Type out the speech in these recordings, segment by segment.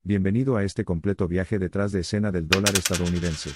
bienvenido a este completo viaje detrás de escena del dólar estadounidense.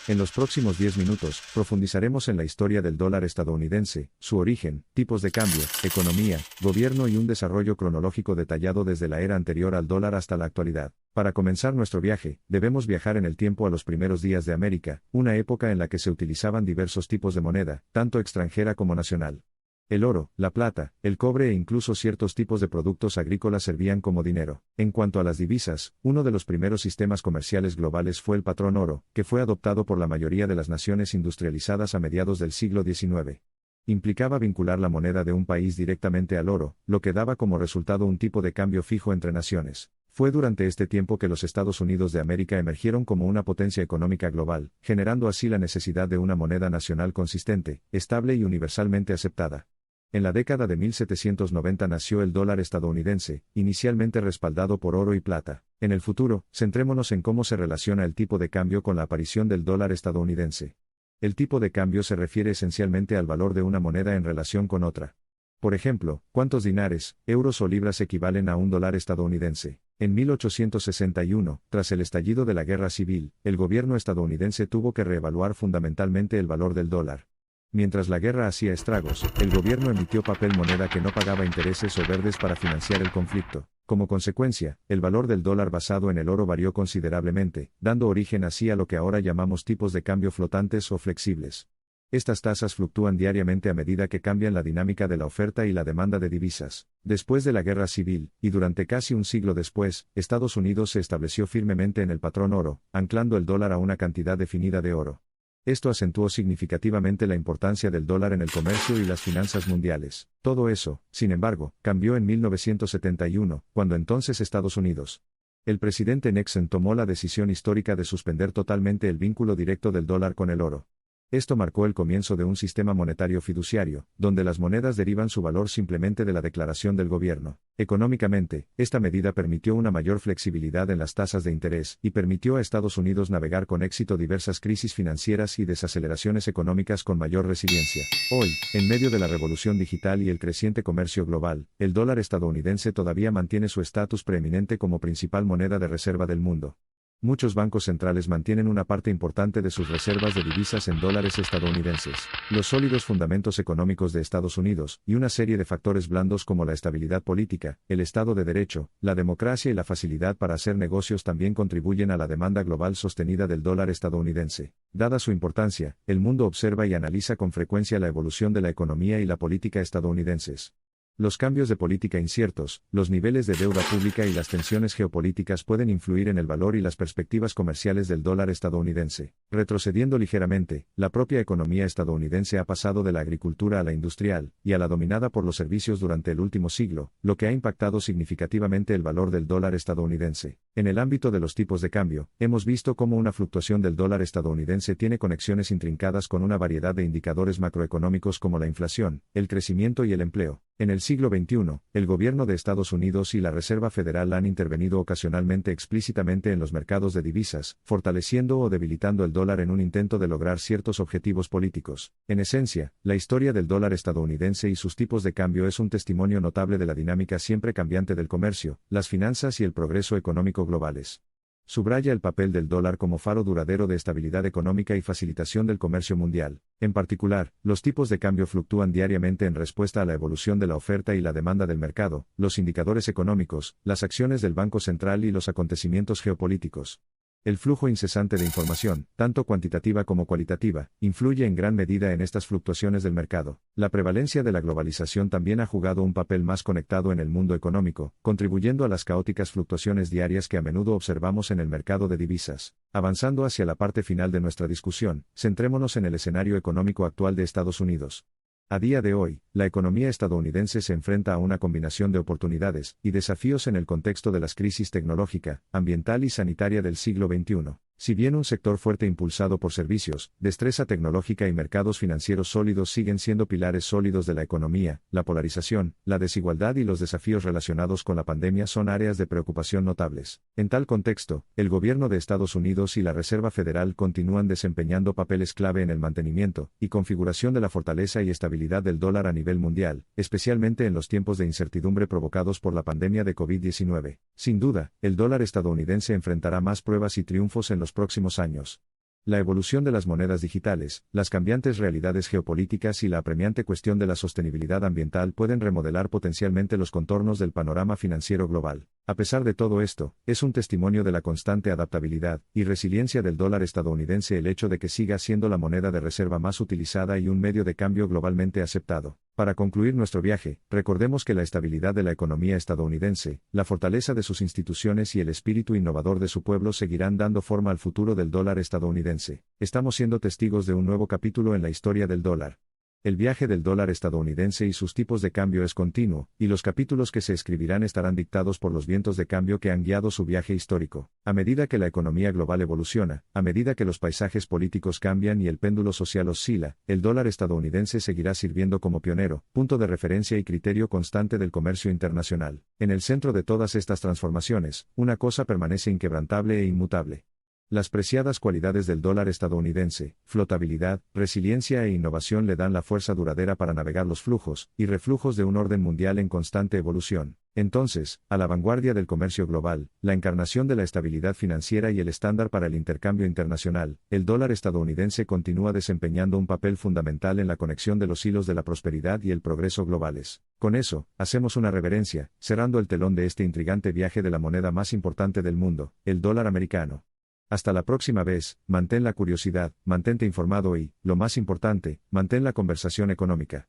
En los próximos 10 minutos, profundizaremos en la historia del dólar estadounidense, su origen, tipos de cambio, economía, gobierno y un desarrollo cronológico detallado desde la era anterior al dólar hasta la actualidad. Para comenzar nuestro viaje, debemos viajar en el tiempo a los primeros días de América, una época en la que se utilizaban diversos tipos de moneda, tanto extranjera como nacional. El oro, la plata, el cobre e incluso ciertos tipos de productos agrícolas servían como dinero. En cuanto a las divisas, uno de los primeros sistemas comerciales globales fue el patrón oro, que fue adoptado por la mayoría de las naciones industrializadas a mediados del siglo XIX. Implicaba vincular la moneda de un país directamente al oro, lo que daba como resultado un tipo de cambio fijo entre naciones. Fue durante este tiempo que los Estados Unidos de América emergieron como una potencia económica global, generando así la necesidad de una moneda nacional consistente, estable y universalmente aceptada. En la década de 1790 nació el dólar estadounidense, inicialmente respaldado por oro y plata. En el futuro, centrémonos en cómo se relaciona el tipo de cambio con la aparición del dólar estadounidense. El tipo de cambio se refiere esencialmente al valor de una moneda en relación con otra. Por ejemplo, ¿cuántos dinares, euros o libras equivalen a un dólar estadounidense? En 1861, tras el estallido de la Guerra Civil, el gobierno estadounidense tuvo que reevaluar fundamentalmente el valor del dólar. Mientras la guerra hacía estragos, el gobierno emitió papel moneda que no pagaba intereses o verdes para financiar el conflicto. Como consecuencia, el valor del dólar basado en el oro varió considerablemente, dando origen así a lo que ahora llamamos tipos de cambio flotantes o flexibles. Estas tasas fluctúan diariamente a medida que cambian la dinámica de la oferta y la demanda de divisas. Después de la Guerra Civil, y durante casi un siglo después, Estados Unidos se estableció firmemente en el patrón oro, anclando el dólar a una cantidad definida de oro. Esto acentuó significativamente la importancia del dólar en el comercio y las finanzas mundiales. Todo eso, sin embargo, cambió en 1971, cuando entonces Estados Unidos. El presidente Nixon tomó la decisión histórica de suspender totalmente el vínculo directo del dólar con el oro. Esto marcó el comienzo de un sistema monetario fiduciario, donde las monedas derivan su valor simplemente de la declaración del gobierno. Económicamente, esta medida permitió una mayor flexibilidad en las tasas de interés y permitió a Estados Unidos navegar con éxito diversas crisis financieras y desaceleraciones económicas con mayor resiliencia. Hoy, en medio de la revolución digital y el creciente comercio global, el dólar estadounidense todavía mantiene su estatus preeminente como principal moneda de reserva del mundo. Muchos bancos centrales mantienen una parte importante de sus reservas de divisas en dólares estadounidenses. Los sólidos fundamentos económicos de Estados Unidos, y una serie de factores blandos como la estabilidad política, el Estado de Derecho, la democracia y la facilidad para hacer negocios también contribuyen a la demanda global sostenida del dólar estadounidense. Dada su importancia, el mundo observa y analiza con frecuencia la evolución de la economía y la política estadounidenses. Los cambios de política inciertos, los niveles de deuda pública y las tensiones geopolíticas pueden influir en el valor y las perspectivas comerciales del dólar estadounidense. Retrocediendo ligeramente, la propia economía estadounidense ha pasado de la agricultura a la industrial, y a la dominada por los servicios durante el último siglo, lo que ha impactado significativamente el valor del dólar estadounidense. En el ámbito de los tipos de cambio, hemos visto cómo una fluctuación del dólar estadounidense tiene conexiones intrincadas con una variedad de indicadores macroeconómicos como la inflación, el crecimiento y el empleo. En el siglo XXI, el gobierno de Estados Unidos y la Reserva Federal han intervenido ocasionalmente explícitamente en los mercados de divisas, fortaleciendo o debilitando el dólar en un intento de lograr ciertos objetivos políticos. En esencia, la historia del dólar estadounidense y sus tipos de cambio es un testimonio notable de la dinámica siempre cambiante del comercio, las finanzas y el progreso económico globales. Subraya el papel del dólar como faro duradero de estabilidad económica y facilitación del comercio mundial. En particular, los tipos de cambio fluctúan diariamente en respuesta a la evolución de la oferta y la demanda del mercado, los indicadores económicos, las acciones del Banco Central y los acontecimientos geopolíticos. El flujo incesante de información, tanto cuantitativa como cualitativa, influye en gran medida en estas fluctuaciones del mercado. La prevalencia de la globalización también ha jugado un papel más conectado en el mundo económico, contribuyendo a las caóticas fluctuaciones diarias que a menudo observamos en el mercado de divisas. Avanzando hacia la parte final de nuestra discusión, centrémonos en el escenario económico actual de Estados Unidos. A día de hoy, la economía estadounidense se enfrenta a una combinación de oportunidades y desafíos en el contexto de las crisis tecnológica, ambiental y sanitaria del siglo XXI. Si bien un sector fuerte impulsado por servicios, destreza tecnológica y mercados financieros sólidos siguen siendo pilares sólidos de la economía, la polarización, la desigualdad y los desafíos relacionados con la pandemia son áreas de preocupación notables. En tal contexto, el gobierno de Estados Unidos y la Reserva Federal continúan desempeñando papeles clave en el mantenimiento y configuración de la fortaleza y estabilidad del dólar a nivel mundial, especialmente en los tiempos de incertidumbre provocados por la pandemia de COVID-19. Sin duda, el dólar estadounidense enfrentará más pruebas y triunfos en los próximos años. La evolución de las monedas digitales, las cambiantes realidades geopolíticas y la apremiante cuestión de la sostenibilidad ambiental pueden remodelar potencialmente los contornos del panorama financiero global. A pesar de todo esto, es un testimonio de la constante adaptabilidad y resiliencia del dólar estadounidense el hecho de que siga siendo la moneda de reserva más utilizada y un medio de cambio globalmente aceptado. Para concluir nuestro viaje, recordemos que la estabilidad de la economía estadounidense, la fortaleza de sus instituciones y el espíritu innovador de su pueblo seguirán dando forma al futuro del dólar estadounidense. Estamos siendo testigos de un nuevo capítulo en la historia del dólar. El viaje del dólar estadounidense y sus tipos de cambio es continuo, y los capítulos que se escribirán estarán dictados por los vientos de cambio que han guiado su viaje histórico. A medida que la economía global evoluciona, a medida que los paisajes políticos cambian y el péndulo social oscila, el dólar estadounidense seguirá sirviendo como pionero, punto de referencia y criterio constante del comercio internacional. En el centro de todas estas transformaciones, una cosa permanece inquebrantable e inmutable. Las preciadas cualidades del dólar estadounidense, flotabilidad, resiliencia e innovación le dan la fuerza duradera para navegar los flujos y reflujos de un orden mundial en constante evolución. Entonces, a la vanguardia del comercio global, la encarnación de la estabilidad financiera y el estándar para el intercambio internacional, el dólar estadounidense continúa desempeñando un papel fundamental en la conexión de los hilos de la prosperidad y el progreso globales. Con eso, hacemos una reverencia, cerrando el telón de este intrigante viaje de la moneda más importante del mundo, el dólar americano. Hasta la próxima vez, mantén la curiosidad, mantente informado y, lo más importante, mantén la conversación económica.